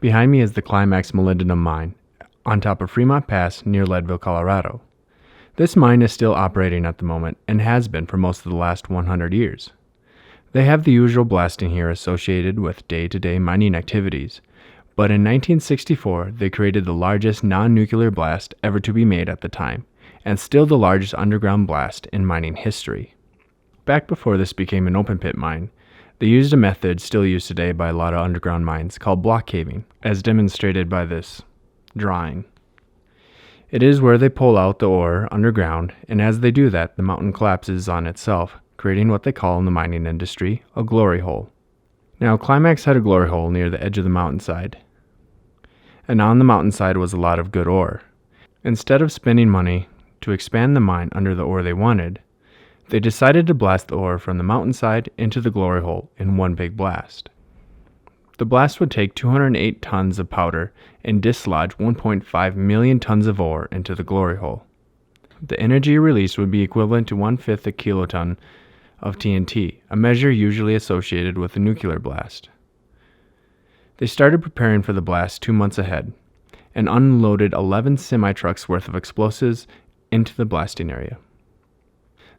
Behind me is the Climax molybdenum mine, on top of Fremont Pass near Leadville, Colorado. This mine is still operating at the moment and has been for most of the last 100 years. They have the usual blasting here associated with day-to-day mining activities, but in 1964 they created the largest non-nuclear blast ever to be made at the time, and still the largest underground blast in mining history. Back before this became an open pit mine, they used a method still used today by a lot of underground mines called block caving, as demonstrated by this drawing. It is where they pull out the ore underground, and as they do that, the mountain collapses on itself, creating what they call in the mining industry a glory hole. Now, Climax had a glory hole near the edge of the mountainside, and on the mountainside was a lot of good ore. Instead of spending money to expand the mine under the ore they wanted, they decided to blast the ore from the mountainside into the glory hole in one big blast. The blast would take 208 tons of powder and dislodge 1.5 million tons of ore into the glory hole. The energy released would be equivalent to 1/5 a kiloton of TNT, a measure usually associated with a nuclear blast. They started preparing for the blast 2 months ahead and unloaded 11 semi-trucks worth of explosives into the blasting area.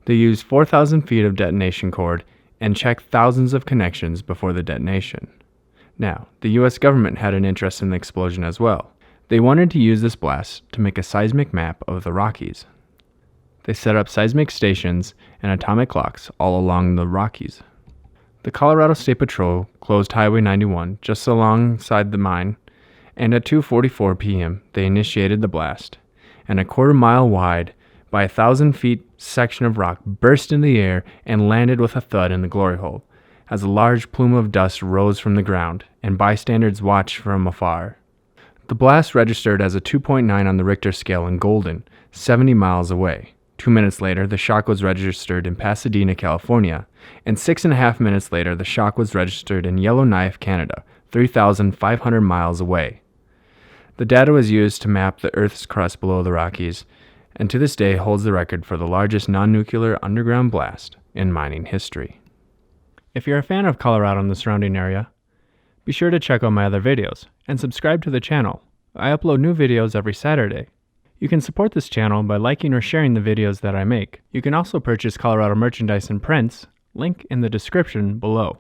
They used 4,000 feet of detonation cord and checked thousands of connections before the detonation. Now, the U.S. government had an interest in the explosion as well. They wanted to use this blast to make a seismic map of the Rockies. They set up seismic stations and atomic clocks all along the Rockies. The Colorado State Patrol closed Highway 91 just alongside the mine, and at 2:44 p.m. they initiated the blast, and a quarter-mile wide by 1,000 feet section of rock burst in the air and landed with a thud in the glory hole, as a large plume of dust rose from the ground, and bystanders watched from afar. The blast registered as a 2.9 on the Richter scale in Golden, 70 miles away. 2 minutes later, the shock was registered in Pasadena, California, and 6.5 minutes later, the shock was registered in Yellowknife, Canada, 3,500 miles away. The data was used to map the Earth's crust below the Rockies, and to this day holds the record for the largest non-nuclear underground blast in mining history. If you're a fan of Colorado and the surrounding area, be sure to check out my other videos and subscribe to the channel. I upload new videos every Saturday. You can support this channel by liking or sharing the videos that I make. You can also purchase Colorado merchandise and prints, link in the description below.